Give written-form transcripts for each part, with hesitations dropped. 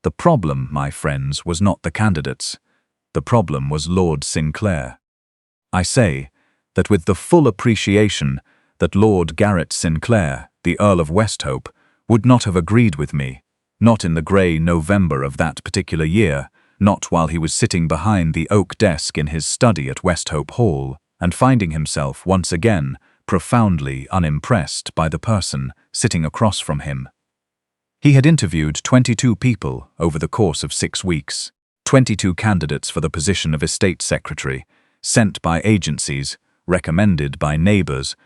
The problem, my friends, was not the candidates. The problem was Lord Sinclair. I say that with the full appreciation that Lord Garrett Sinclair, the Earl of Westhope, would not have agreed with me, not in the grey November of that particular year, not while he was sitting behind the oak desk in his study at Westhope Hall, and finding himself once again profoundly unimpressed by the person sitting across from him. He had interviewed 22 people over the course of 6 weeks, 22 candidates for the position of estate secretary, sent by agencies, recommended by neighbours,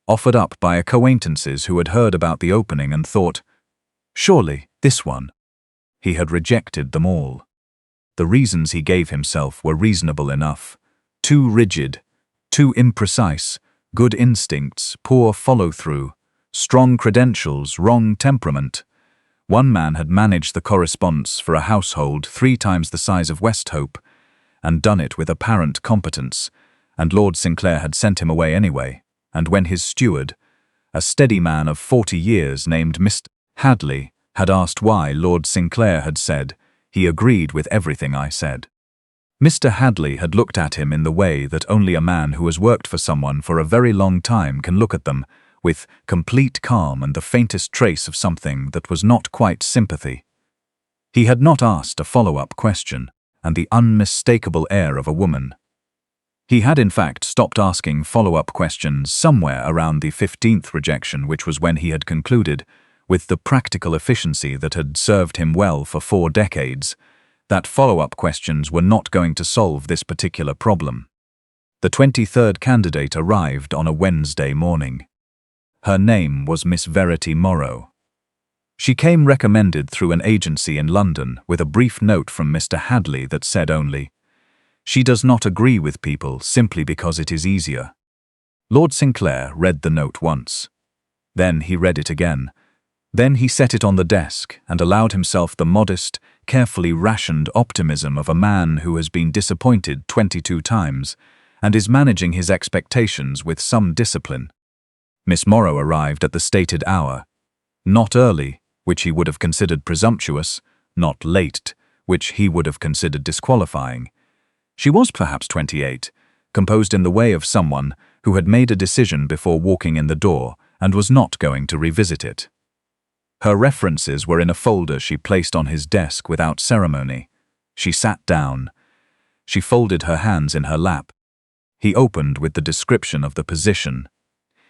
offered up by acquaintances who had heard about the opening and thought, surely this one. He had rejected them all. The reasons he gave himself were reasonable enough, too rigid, too imprecise, good instincts, poor follow-through, strong credentials, wrong temperament. One man had managed the correspondence for a household 3 times the size of Westhope, and done it with apparent competence, and Lord Sinclair had sent him away anyway, and when his steward, a steady man of 40 years named Mr. Hadley, had asked why, Lord Sinclair had said, he agreed with everything I said. Mr. Hadley had looked at him in the way that only a man who has worked for someone for a very long time can look at them, with complete calm and the faintest trace of something that was not quite sympathy. He had not asked a follow-up question, and the unmistakable air of a woman. He had in fact stopped asking follow-up questions somewhere around the 15th rejection, which was when he had concluded, with the practical efficiency that had served him well for 4 decades, that follow-up questions were not going to solve this particular problem. The 23rd candidate arrived on a Wednesday morning. Her name was Miss Verity Morrow. She came recommended through an agency in London with a brief note from Mr. Hadley that said only, "She does not agree with people simply because it is easier." Lord Sinclair read the note once. Then he read it again. Then he set it on the desk and allowed himself the modest, carefully rationed optimism of a man who has been disappointed 22 times and is managing his expectations with some discipline. Miss Morrow arrived at the stated hour. Not early, which he would have considered presumptuous, not late, which he would have considered disqualifying. She was perhaps 28, composed in the way of someone who had made a decision before walking in the door and was not going to revisit it. Her references were in a folder she placed on his desk without ceremony. She sat down. She folded her hands in her lap. He opened with the description of the position.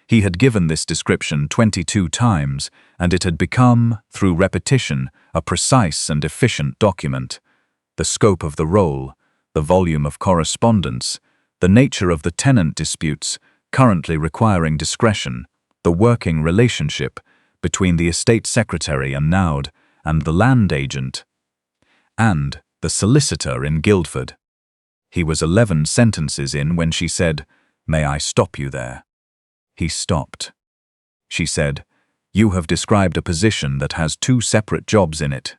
He had given this description 22 times, and it had become, through repetition, a precise and efficient document. The scope of the role, the volume of correspondence, the nature of the tenant disputes, currently requiring discretion, the working relationship between the estate secretary and Naud and the land agent, and the solicitor in Guildford. He was 11 sentences in when she said, "May I stop you there?" He stopped. She said, "You have described a position that has 2 separate jobs in it.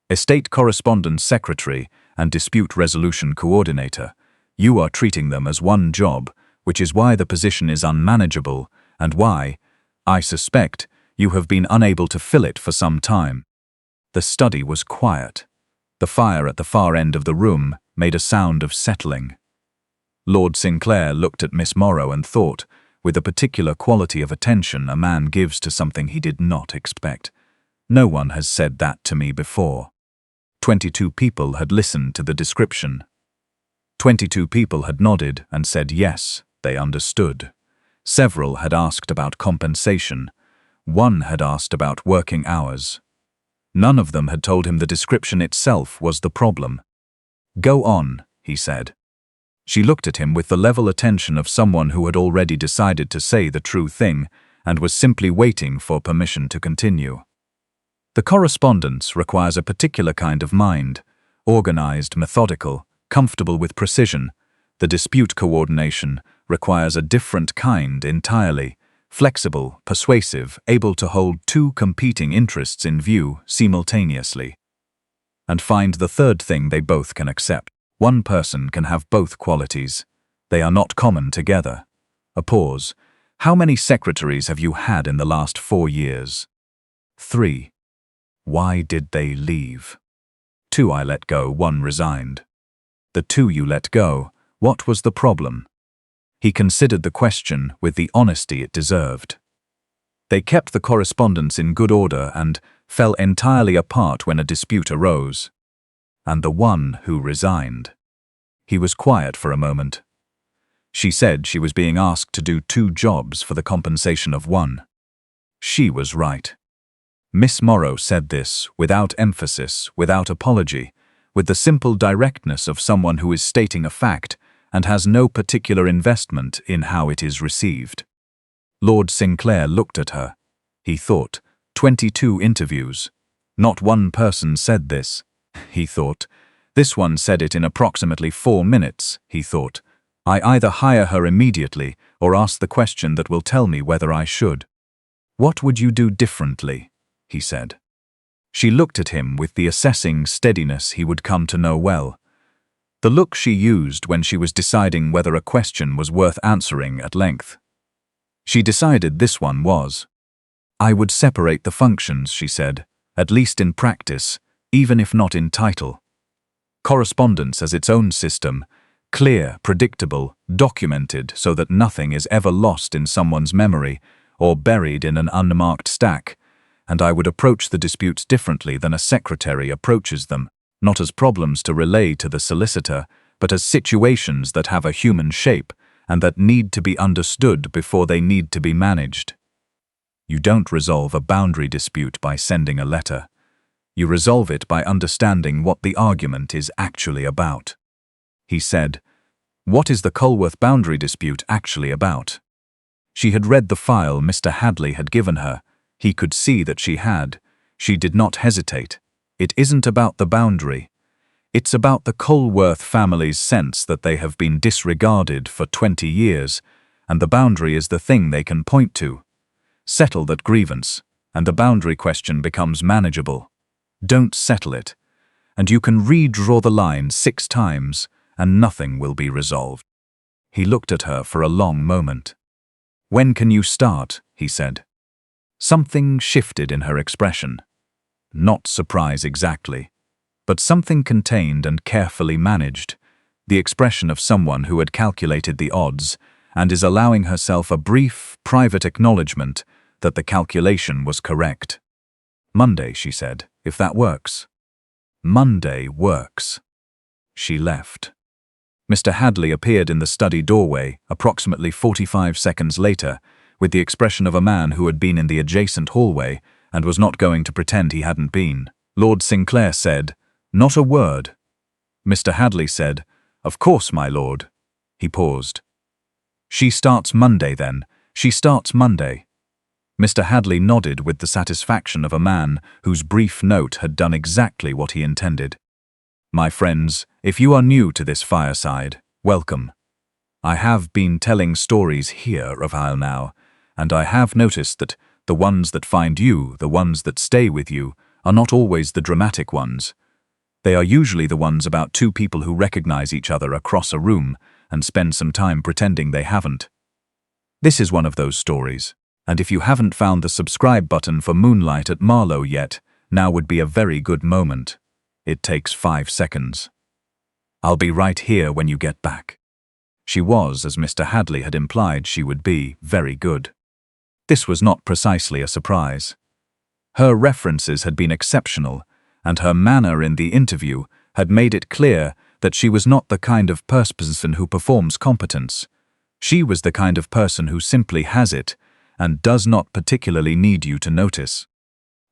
Estate correspondence secretary and dispute resolution coordinator. You are treating them as one job, which is why the position is unmanageable and why, I suspect, you have been unable to fill it for some time." The study was quiet. The fire at the far end of the room made a sound of settling. Lord Sinclair looked at Miss Morrow and thought, with a particular quality of attention a man gives to something he did not expect, "No one has said that to me before." 22 people had listened to the description. 22 people had nodded and said yes, they understood. Several had asked about compensation. One had asked about working hours. None of them had told him the description itself was the problem. "Go on," he said. She looked at him with the level attention of someone who had already decided to say the true thing and was simply waiting for permission to continue. The correspondence requires a particular kind of mind, organized, methodical, comfortable with precision. The dispute coordination requires a different kind entirely, flexible, persuasive, able to hold 2 competing interests in view simultaneously. And find the third thing they both can accept. One person can have both qualities. They are not common together. A pause. How many secretaries have you had in the last 4 years? 3. Why did they leave? 2 I let go, 1 resigned. The 2 you let go, what was the problem? He considered the question with the honesty it deserved. They kept the correspondence in good order and fell entirely apart when a dispute arose. And the 1 who resigned. He was quiet for a moment. She said she was being asked to do 2 jobs for the compensation of 1. She was right. Miss Morrow said this without emphasis, without apology, with the simple directness of someone who is stating a fact and has no particular investment in how it is received. Lord Sinclair looked at her. He thought, 22 interviews. Not one person said this, he thought. This one said it in approximately 4 minutes, he thought. I either hire her immediately or ask the question that will tell me whether I should. What would you do differently? He said. She looked at him with the assessing steadiness he would come to know well. The look she used when she was deciding whether a question was worth answering at length. She decided this one was. I would separate the functions, she said, at least in practice, even if not in title. Correspondence as its own system, clear, predictable, documented so that nothing is ever lost in someone's memory or buried in an unmarked stack, and I would approach the disputes differently than a secretary approaches them, not as problems to relay to the solicitor, but as situations that have a human shape and that need to be understood before they need to be managed. You don't resolve a boundary dispute by sending a letter. You resolve it by understanding what the argument is actually about. He said, What is the Culworth boundary dispute actually about? She had read the file Mr. Hadley had given her. He could see that she had. She did not hesitate. It isn't about the boundary. It's about the Culworth family's sense that they have been disregarded for 20 years, and the boundary is the thing they can point to. Settle that grievance, and the boundary question becomes manageable. Don't settle it, and you can redraw the line 6 times, and nothing will be resolved. He looked at her for a long moment. When can you start? He said. Something shifted in her expression. Not surprise exactly, but something contained and carefully managed, the expression of someone who had calculated the odds and is allowing herself a brief, private acknowledgement that the calculation was correct. Monday, she said, if that works. Monday works. She left. Mr. Hadley appeared in the study doorway approximately 45 seconds later with the expression of a man who had been in the adjacent hallway and was not going to pretend he hadn't been. Lord Sinclair said, Not a word. Mr. Hadley said, Of course, my lord. He paused. She starts Monday then. She starts Monday. Mr. Hadley nodded with the satisfaction of a man whose brief note had done exactly what he intended. My friends, if you are new to this fireside, welcome. I have been telling stories here a while now, and I have noticed that the ones that find you, the ones that stay with you, are not always the dramatic ones. They are usually the ones about 2 people who recognize each other across a room and spend some time pretending they haven't. This is one of those stories, and if you haven't found the subscribe button for Moonlight at Marlowe yet, now would be a very good moment. It takes 5 seconds. I'll be right here when you get back. She was, as Mr. Hadley had implied she would be, very good. This was not precisely a surprise. Her references had been exceptional, and her manner in the interview had made it clear that she was not the kind of person who performs competence. She was the kind of person who simply has it and does not particularly need you to notice.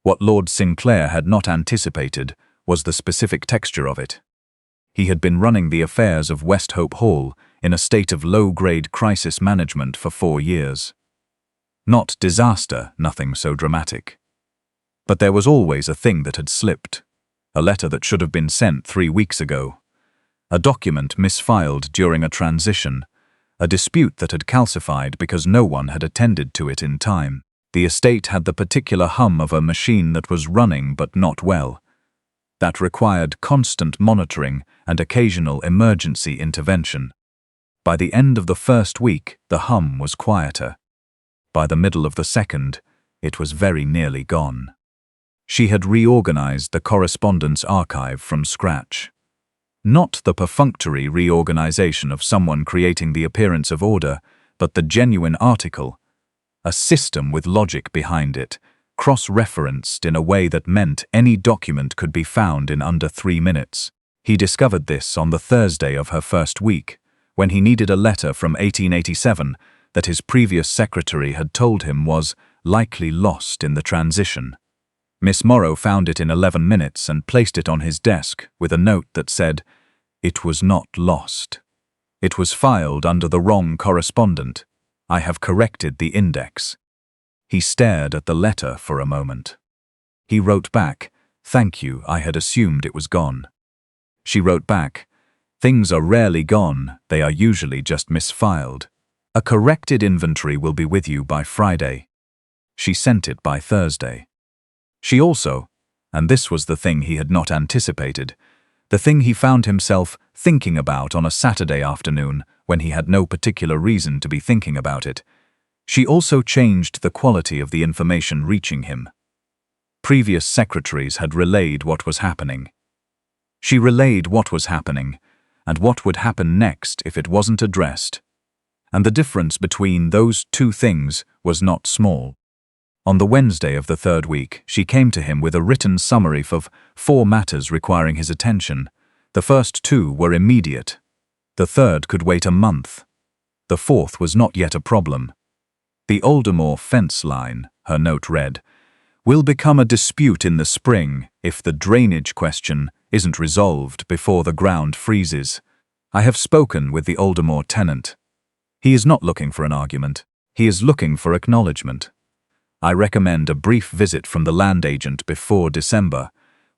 What Lord Sinclair had not anticipated was the specific texture of it. He had been running the affairs of Westhope Hall in a state of low-grade crisis management for 4 years. Not disaster, nothing so dramatic. But there was always a thing that had slipped. A letter that should have been sent 3 weeks ago. A document misfiled during a transition. A dispute that had calcified because no one had attended to it in time. The estate had the particular hum of a machine that was running but not well. That required constant monitoring and occasional emergency intervention. By the end of the first week, the hum was quieter. By the middle of the second, it was very nearly gone. She had reorganized the correspondence archive from scratch. Not the perfunctory reorganization of someone creating the appearance of order, but the genuine article, a system with logic behind it, cross-referenced in a way that meant any document could be found in under 3 minutes. He discovered this on the Thursday of her first week, when he needed a letter from 1887 that his previous secretary had told him was likely lost in the transition. Miss Morrow found it in 11 minutes and placed it on his desk with a note that said, "It was not lost. It was filed under the wrong correspondent. I have corrected the index." He stared at the letter for a moment. He wrote back, "Thank you, I had assumed it was gone." She wrote back, "Things are rarely gone, they are usually just misfiled. A corrected inventory will be with you by Friday." She sent it by Thursday. She also, and this was the thing he had not anticipated, the thing he found himself thinking about on a Saturday afternoon when he had no particular reason to be thinking about it, she also changed the quality of the information reaching him. Previous secretaries had relayed what was happening. She relayed what was happening, and what would happen next if it wasn't addressed. And the difference between those two things was not small. On the Wednesday of the third week, she came to him with a written summary of 4 matters requiring his attention. The first 2 were immediate. The third could wait a month. The fourth was not yet a problem. "The Aldermore fence line," her note read, "will become a dispute in the spring if the drainage question isn't resolved before the ground freezes. I have spoken with the Aldermore tenant. He is not looking for an argument. He is looking for acknowledgement. I recommend a brief visit from the land agent before December,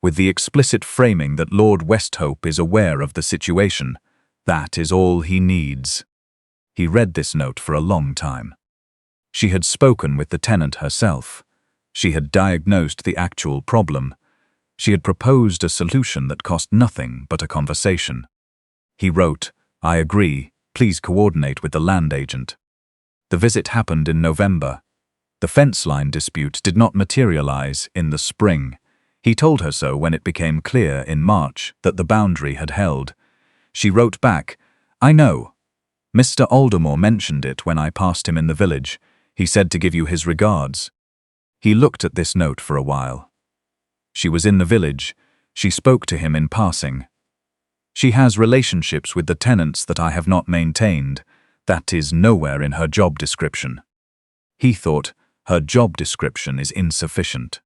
with the explicit framing that Lord Westhope is aware of the situation. That is all he needs." He read this note for a long time. She had spoken with the tenant herself. She had diagnosed the actual problem. She had proposed a solution that cost nothing but a conversation. He wrote, "I agree, please coordinate with the land agent." The visit happened in November. The fence line dispute did not materialize in the spring. He told her so when it became clear in March that the boundary had held. She wrote back, "I know. Mr. Aldermore mentioned it when I passed him in the village. He said to give you his regards." He looked at this note for a while. She was in the village. She spoke to him in passing. "She has relationships with the tenants that I have not maintained. That is nowhere in her job description." He thought, her job description is insufficient.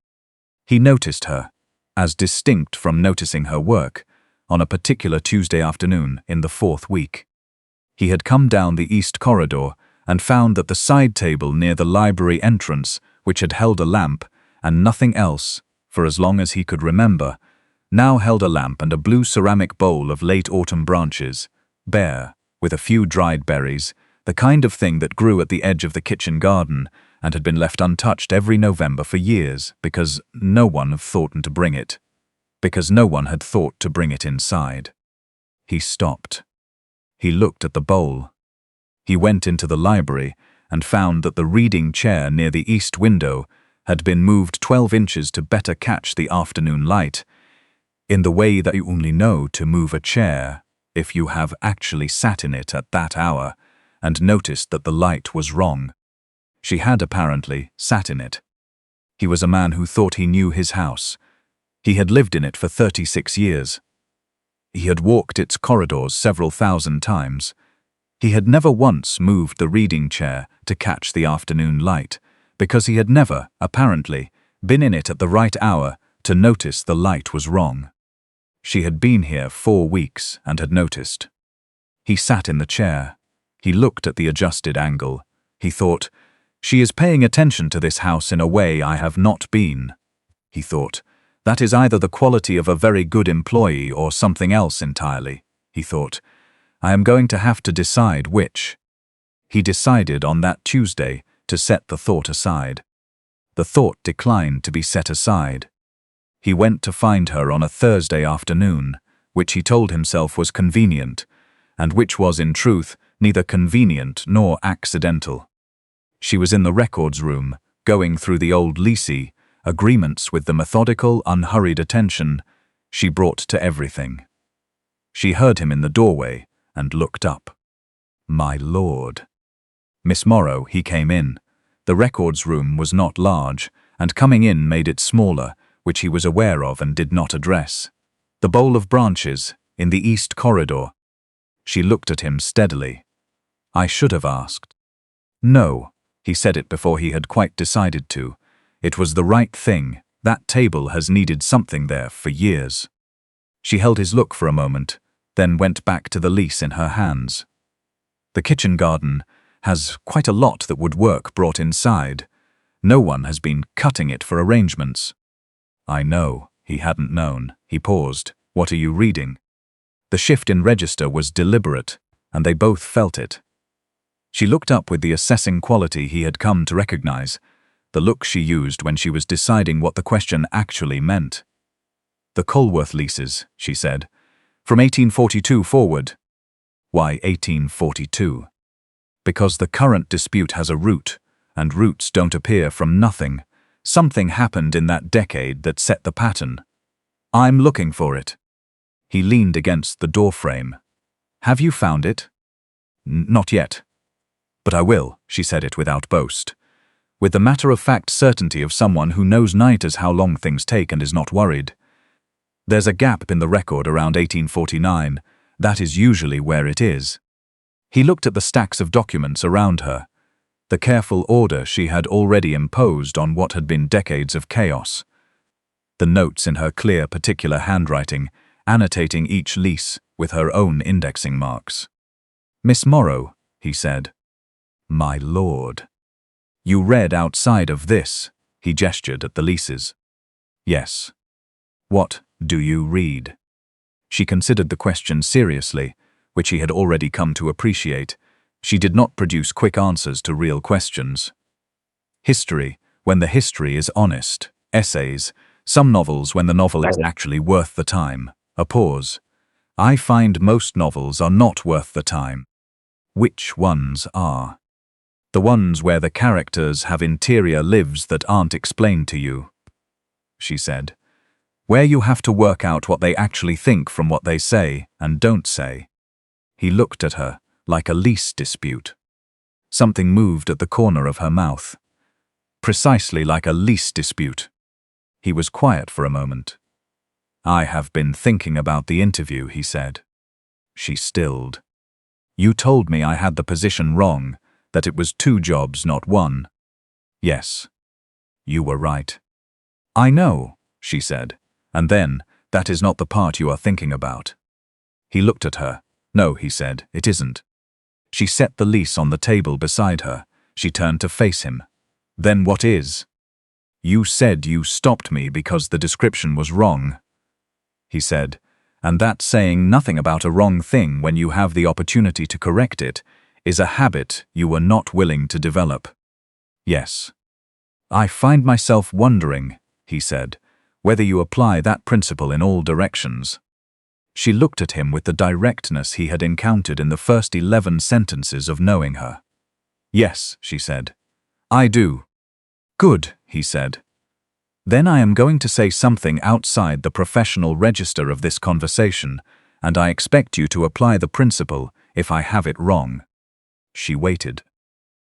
He noticed her, as distinct from noticing her work, on a particular Tuesday afternoon in the 4th week. He had come down the east corridor and found that the side table near the library entrance, which had held a lamp and nothing else for as long as he could remember, now held a lamp and a blue ceramic bowl of late autumn branches, bare, with a few dried berries, the kind of thing that grew at the edge of the kitchen garden and had been left untouched every November for years because no one had thought to bring it. Because no one had thought to bring it inside. He stopped. He looked at the bowl. He went into the library and found that the reading chair near the east window had been moved 12 inches to better catch the afternoon light, in the way that you only know to move a chair if you have actually sat in it at that hour and noticed that the light was wrong. She had apparently sat in it. He was a man who thought he knew his house. He had lived in it for 36 years. He had walked its corridors several thousand times. He had never once moved the reading chair to catch the afternoon light, because he had never, apparently, been in it at the right hour to notice the light was wrong. She had been here 4 weeks and had noticed. He sat in the chair. He looked at the adjusted angle. He thought, "She is paying attention to this house in a way I have not been." He thought, "That is either the quality of a very good employee or something else entirely." He thought, "I am going to have to decide which." He decided on that Tuesday to set the thought aside. The thought declined to be set aside. He went to find her on a Thursday afternoon, which he told himself was convenient, and which was in truth neither convenient nor accidental. She was in the records room, going through the old leasee, agreements with the methodical, unhurried attention she brought to everything. She heard him in the doorway and looked up. My lord. Miss Morrow, he came in. The records room was not large, and coming in made it smaller, which he was aware of and did not address. The bowl of branches, in the east corridor. She looked at him steadily. I should have asked. No, he said it before he had quite decided to. It was the right thing. That table has needed something there for years. She held his look for a moment, then went back to the lease in her hands. The kitchen garden has quite a lot that would work brought inside. No one has been cutting it for arrangements. I know, he hadn't known. He paused. What are you reading? The shift in register was deliberate, and they both felt it. She looked up with the assessing quality he had come to recognize, the look she used when she was deciding what the question actually meant. The Colworth leases, she said, from 1842 forward. Why 1842? Because the current dispute has a root, and roots don't appear from nothing. Something happened in that decade that set the pattern. I'm looking for it. He leaned against the doorframe. Have you found it? Not yet. But I will, she said it without boast. With the matter-of-fact certainty of someone who knows night as how long things take and is not worried. There's a gap in the record around 1849. That is usually where it is. He looked at the stacks of documents around her, the careful order she had already imposed on what had been decades of chaos. The notes in her clear, particular handwriting, annotating each lease with her own indexing marks. Miss Morrow, he said. My lord. You read outside of this, he gestured at the leases. Yes. What do you read? She considered the question seriously, which he had already come to appreciate. She did not produce quick answers to real questions. History, when the history is honest. Essays, some novels when the novel is actually worth the time. A pause. I find most novels are not worth the time. Which ones are? The ones where the characters have interior lives that aren't explained to you, she said. Where you have to work out what they actually think from what they say and don't say. He looked at her, like a lease dispute. Something moved at the corner of her mouth. Precisely like a lease dispute. He was quiet for a moment. I have been thinking about the interview, he said. She stilled. You told me I had the position wrong, that it was 2 jobs, not 1. Yes. You were right. I know, she said. And then, that is not the part you are thinking about. He looked at her. No, he said, it isn't. She set the lease on the table beside her. She turned to face him. Then what is? You said you stopped me because the description was wrong, he said, and that saying nothing about a wrong thing when you have the opportunity to correct it is a habit you were not willing to develop. Yes. I find myself wondering, he said, whether you apply that principle in all directions. She looked at him with the directness he had encountered in the first 11 sentences of knowing her. Yes, she said. I do. Good, he said. Then I am going to say something outside the professional register of this conversation, and I expect you to apply the principle if I have it wrong. She waited.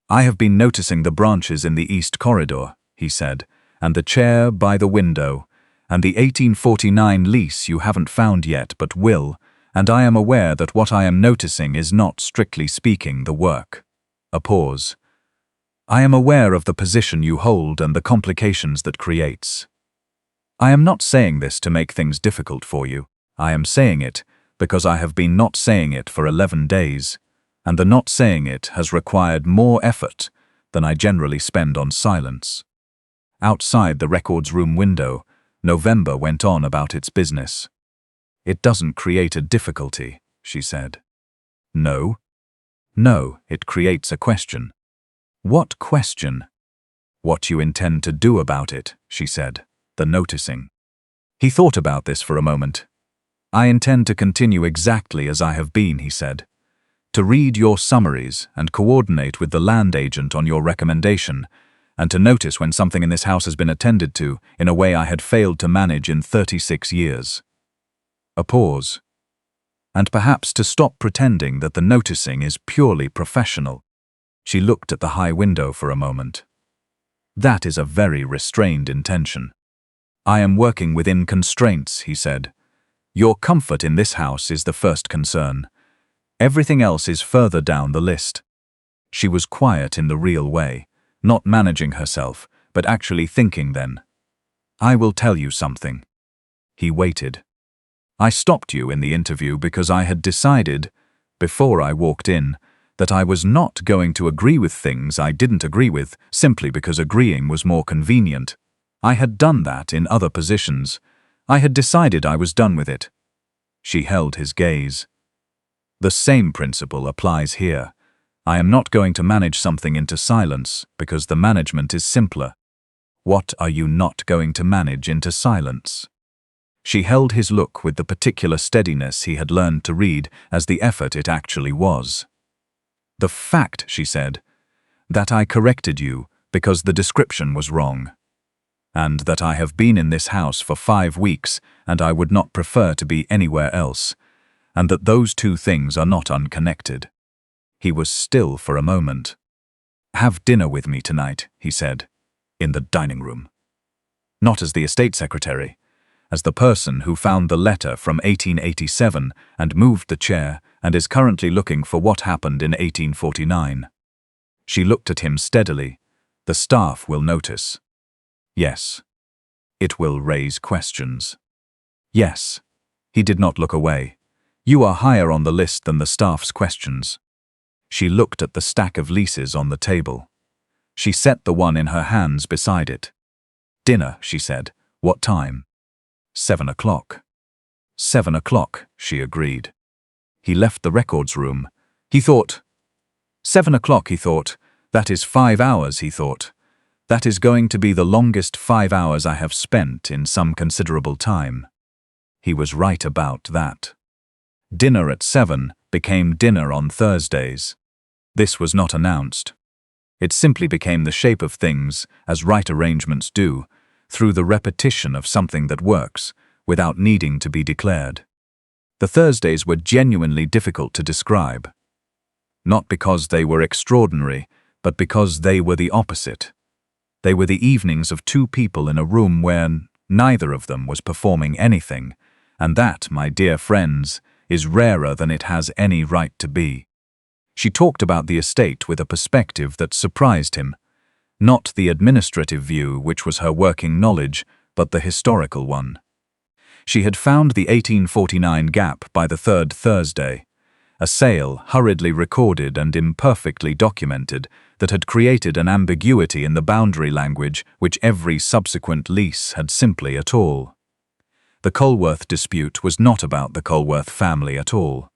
I have been noticing the branches in the east corridor, he said, and the chair by the window, and the 1849 lease you haven't found yet but will, and I am aware that what I am noticing is not, strictly speaking, the work. A pause. I am aware of the position you hold and the complications that creates. I am not saying this to make things difficult for you. I am saying it because I have been not saying it for 11 days, and the not saying it has required more effort than I generally spend on silence. Outside the records room window, November went on about its business. It doesn't create a difficulty, she said. No? No, it creates a question. What question? What you intend to do about it, she said, the noticing. He thought about this for a moment. I intend to continue exactly as I have been, he said. To read your summaries and coordinate with the land agent on your recommendation, and to notice when something in this house has been attended to in a way I had failed to manage in 36 years. A pause. And perhaps to stop pretending that the noticing is purely professional. She looked at the high window for a moment. That is a very restrained intention. I am working within constraints, he said. Your comfort in this house is the first concern. Everything else is further down the list. She was quiet in the real way, not managing herself, but actually thinking then. I will tell you something. He waited. I stopped you in the interview because I had decided, before I walked in, that I was not going to agree with things I didn't agree with simply because agreeing was more convenient. I had done that in other positions. I had decided I was done with it. She held his gaze. The same principle applies here. I am not going to manage something into silence because the management is simpler. What are you not going to manage into silence? She held his look with the particular steadiness he had learned to read as the effort it actually was. The fact, she said, that I corrected you because the description was wrong, and that I have been in this house for 5 weeks and I would not prefer to be anywhere else, and that those two things are not unconnected. He was still for a moment. Have dinner with me tonight, he said, in the dining room. Not as the estate secretary, as the person who found the letter from 1887 and moved the chair and is currently looking for what happened in 1849. She looked at him steadily. The staff will notice. Yes. It will raise questions. Yes. He did not look away. You are higher on the list than the staff's questions. She looked at the stack of leases on the table. She set the one in her hands beside it. Dinner, she said. What time? 7 o'clock. 7 o'clock, she agreed. He left the records room. He thought. 7 o'clock, he thought. That is 5 hours, he thought. That is going to be the longest 5 hours I have spent in some considerable time. He was right about that. Dinner at 7 became dinner on Thursdays. This was not announced. It simply became the shape of things, as right arrangements do, through the repetition of something that works, without needing to be declared. The Thursdays were genuinely difficult to describe. Not because they were extraordinary, but because they were the opposite. They were the evenings of two people in a room where neither of them was performing anything, and that, my dear friends, is rarer than it has any right to be. She talked about the estate with a perspective that surprised him, not the administrative view, which was her working knowledge, but the historical one. She had found the 1849 gap by the third Thursday, a sale hurriedly recorded and imperfectly documented that had created an ambiguity in the boundary language which every subsequent lease had simply at all. The Colworth dispute was not about the Colworth family at all.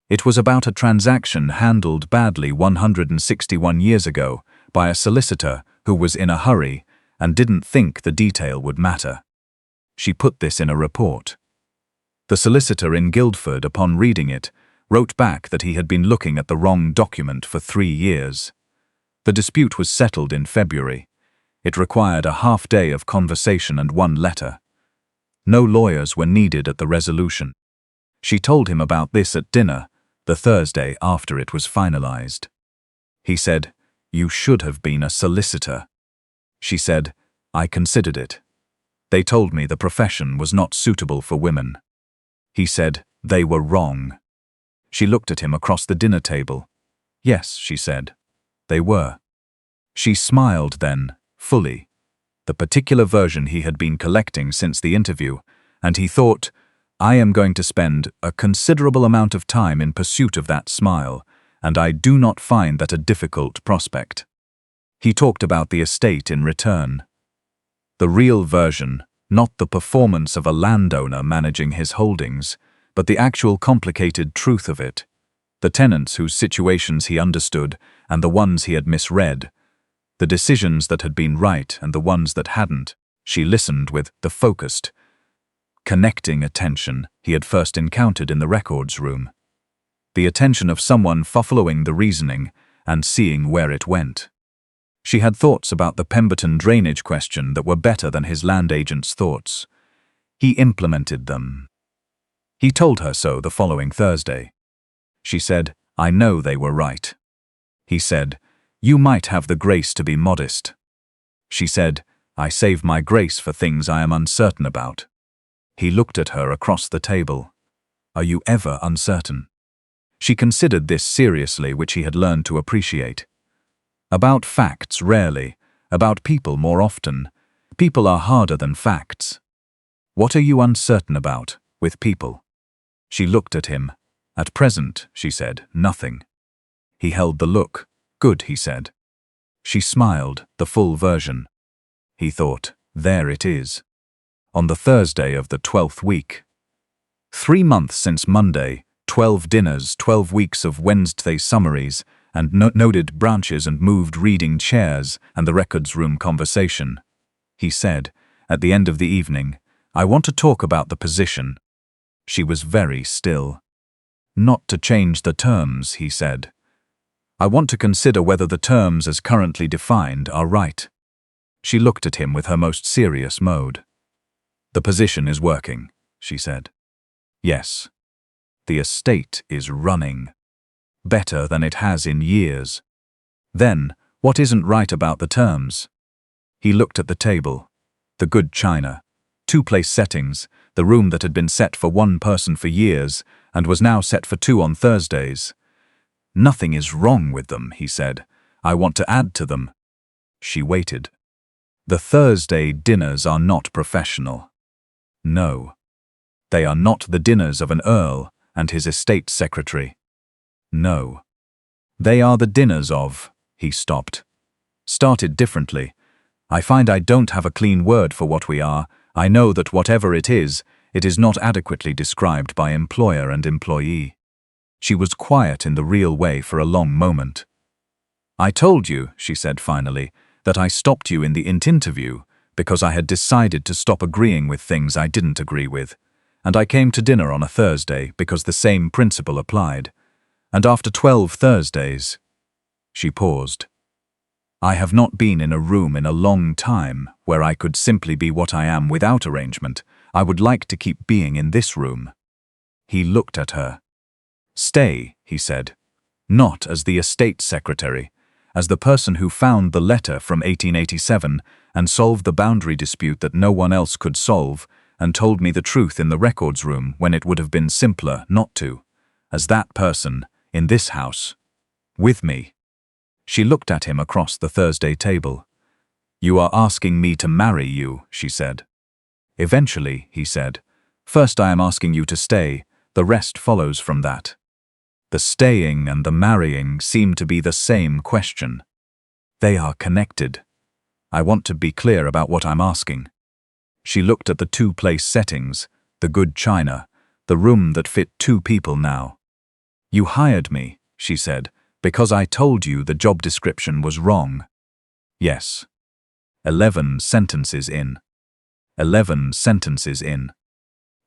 It was about a transaction handled badly 161 years ago by a solicitor who was in a hurry and didn't think the detail would matter. She put this in a report. The solicitor in Guildford, upon reading it, wrote back that he had been looking at the wrong document for 3 years. The dispute was settled in February. It required a half-day of conversation and 1 letter. No lawyers were needed at the resolution. She told him about this at dinner, the Thursday after it was finalized. He said, "You should have been a solicitor." She said, "I considered it. They told me the profession was not suitable for women." He said, "They were wrong." She looked at him across the dinner table. "Yes," she said, "they were." She smiled then, fully, the particular version he had been collecting since the interview, and he thought, I am going to spend a considerable amount of time in pursuit of that smile, and I do not find that a difficult prospect. He talked about the estate in return. The real version, not the performance of a landowner managing his holdings, but the actual complicated truth of it, the tenants whose situations he understood and the ones he had misread, the decisions that had been right and the ones that hadn't. She listened with the focused, connecting attention he had first encountered in the records room. The attention of someone following the reasoning and seeing where it went. She had thoughts about the Pemberton drainage question that were better than his land agent's thoughts. He implemented them. He told her so the following Thursday. She said, "I know they were right." He said, "You might have the grace to be modest." She said, "I save my grace for things I am uncertain about." He looked at her across the table. "Are you ever uncertain?" She considered this seriously, which he had learned to appreciate. About facts rarely, about people more often. People are harder than facts. What are you uncertain about, with people? She looked at him. "At present," she said, "nothing." He held the look. "Good," he said. She smiled, the full version. He thought, there it is. On the Thursday of the 12th week. 3 months since Monday, 12 dinners, 12 weeks of Wednesday summaries, and noted branches and moved reading chairs and the records room conversation. He said, at the end of the evening, "I want to talk about the position." She was very still. "Not to change the terms," he said. "I want to consider whether the terms as currently defined are right." She looked at him with her most serious mode. "The position is working," she said. "Yes. The estate is running. Better than it has in years." "Then, what isn't right about the terms?" He looked at the table. The good china. 2-place settings, the room that had been set for 1 person for years and was now set for 2 on Thursdays. "Nothing is wrong with them," he said. "I want to add to them." She waited. "The Thursday dinners are not professional." "No. They are not the dinners of an earl and his estate secretary." "No. They are the dinners of—" He stopped. "Started differently. I find I don't have a clean word for what we are. I know that whatever it is not adequately described by employer and employee." She was quiet in the real way for a long moment. "I told you," she said finally, "that I stopped you in the interview because I had decided to stop agreeing with things I didn't agree with. And I came to dinner on a Thursday because the same principle applied. And after 12 Thursdays..." She paused. "I have not been in a room in a long time where I could simply be what I am without arrangement. I would like to keep being in this room." He looked at her. "Stay," he said. "Not as the estate secretary, as the person who found the letter from 1887 and solved the boundary dispute that no one else could solve and told me the truth in the records room when it would have been simpler not to. As that person, in this house. With me." She looked at him across the Thursday table. "You are asking me to marry you," she said. "Eventually," he said. "First I am asking you to stay. The rest follows from that." The staying and the marrying seem to be the same question. They are connected. I want to be clear about what I'm asking. She looked at the 2-place settings, the good china, the room that fit 2 people now. "You hired me," she said, "because I told you the job description was wrong." "Yes. 11 sentences in. 11 sentences in.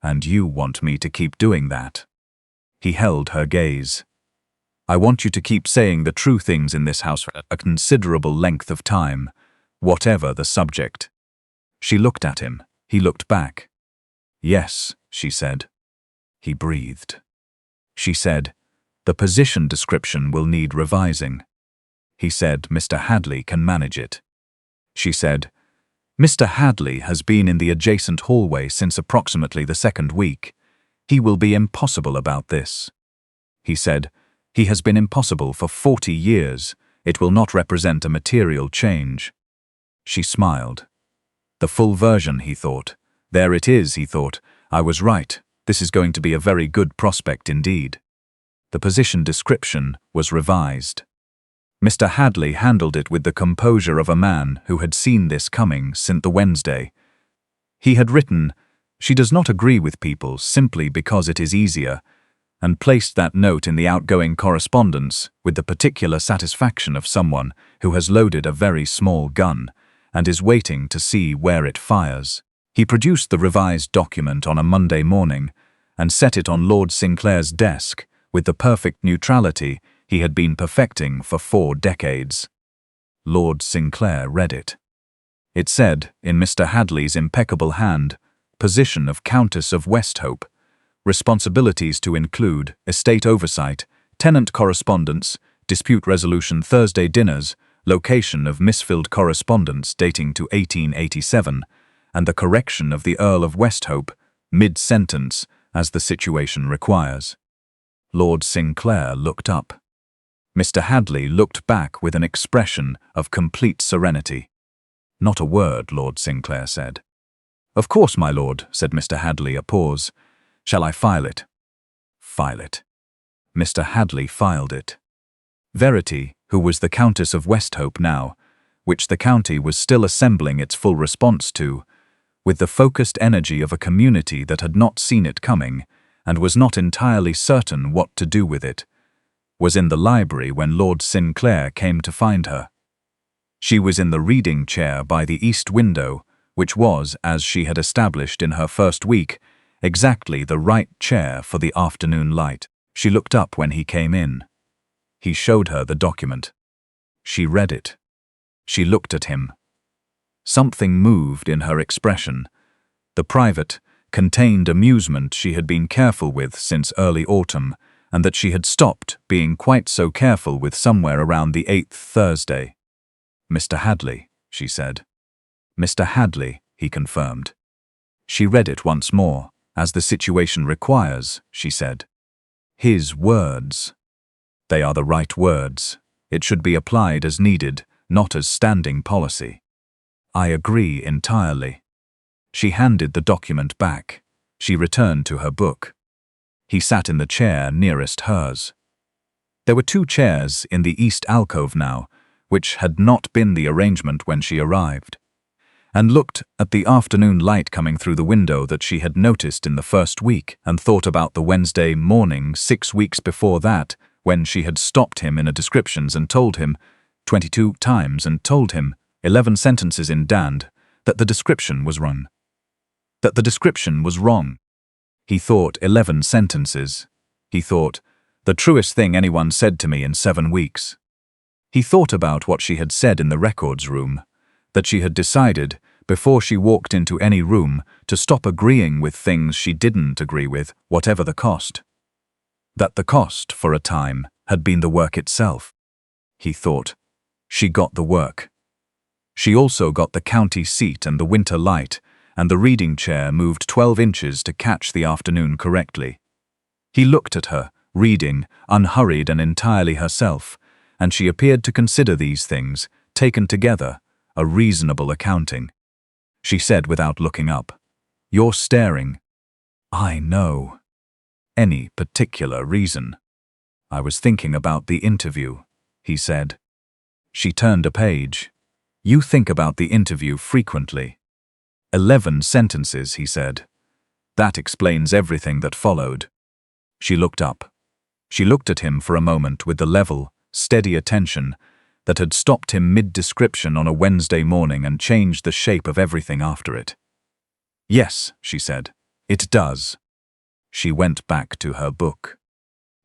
And you want me to keep doing that." He held her gaze. "I want you to keep saying the true things in this house for a considerable length of time, whatever the subject." She looked at him. He looked back. "Yes," she said. He breathed. She said, "The position description will need revising." He said, "Mr. Hadley can manage it." She said, "Mr. Hadley has been in the adjacent hallway since approximately the 2nd week. He will be impossible about this." He said, "He has been impossible for 40 years. It will not represent a material change." She smiled. The full version, he thought. There it is, he thought. I was right. This is going to be a very good prospect indeed. The position description was revised. Mr. Hadley handled it with the composure of a man who had seen this coming since the Wednesday. He had written, "She does not agree with people simply because it is easier," and placed that note in the outgoing correspondence with the particular satisfaction of someone who has loaded a very small gun and is waiting to see where it fires. He produced the revised document on a Monday morning and set it on Lord Sinclair's desk with the perfect neutrality he had been perfecting for 4 decades. Lord Sinclair read it. It said, in Mr. Hadley's impeccable hand, position of Countess of Westhope, responsibilities to include estate oversight, tenant correspondence, dispute resolution Thursday dinners, location of misfilled correspondence dating to 1887, and the correction of the Earl of Westhope, mid-sentence, as the situation requires. Lord Sinclair looked up. Mr. Hadley looked back with an expression of complete serenity. "Not a word," Lord Sinclair said. "Of course, my lord," said Mr. Hadley, a pause. "Shall I file it?" "File it." Mr. Hadley filed it. Verity, who was the Countess of Westhope now, which the county was still assembling its full response to, with the focused energy of a community that had not seen it coming and was not entirely certain what to do with it, was in the library when Lord Sinclair came to find her. She was in the reading chair by the east window, which was, as she had established in her first week, exactly the right chair for the afternoon light. She looked up when he came in. He showed her the document. She read it. She looked at him. Something moved in her expression. The private, contained amusement she had been careful with since early autumn, and that she had stopped being quite so careful with somewhere around the 8th Thursday. "Mr. Hadley," she said. "Mr. Hadley," he confirmed. She read it once more. "As the situation requires," she said. His words. They are the right words. It should be applied as needed, not as standing policy. "I agree entirely." She handed the document back. She returned to her book. He sat in the chair nearest hers. There were 2 chairs in the east alcove now, which had not been the arrangement when she arrived, and looked at the afternoon light coming through the window that she had noticed in the first week, and thought about the Wednesday morning 6 weeks before that, when she had stopped him in a descriptions and told him, 22 times, and told him, 11 sentences in Dand, that the description was wrong. That the description was wrong. He thought 11 sentences. He thought, the truest thing anyone said to me in 7 weeks. He thought about what she had said in the records room, that she had decided, before she walked into any room, to stop agreeing with things she didn't agree with, whatever the cost. That the cost, for a time, had been the work itself. He thought, she got the work. She also got the county seat and the winter light, and the reading chair moved 12 inches to catch the afternoon correctly. He looked at her, reading, unhurried and entirely herself, and she appeared to consider these things, taken together, a reasonable accounting. She said without looking up, "You're staring." "I know." "Any particular reason?" "I was thinking about the interview," he said. She turned a page. "You think about the interview frequently." 11 sentences, he said. "That explains everything that followed." She looked up. She looked at him for a moment with the level, steady attention that had stopped him mid-description on a Wednesday morning and changed the shape of everything after it. "Yes," she said, "it does." She went back to her book.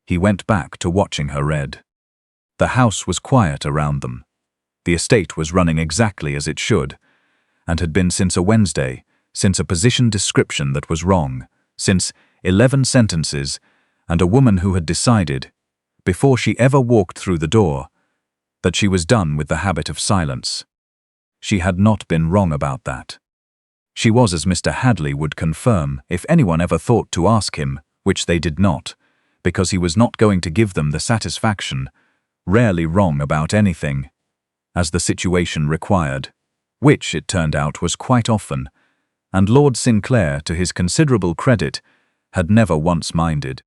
He went back to watching her read. The house was quiet around them. The estate was running exactly as it should, and had been since a Wednesday, since a position description that was wrong, since 11 sentences, and a woman who had decided, before she ever walked through the door, that she was done with the habit of silence. She had not been wrong about that. She was, as Mr. Hadley would confirm if anyone ever thought to ask him, which they did not, because he was not going to give them the satisfaction, rarely wrong about anything, as the situation required, which, it turned out, was quite often, and Lord Sinclair, to his considerable credit, had never once minded.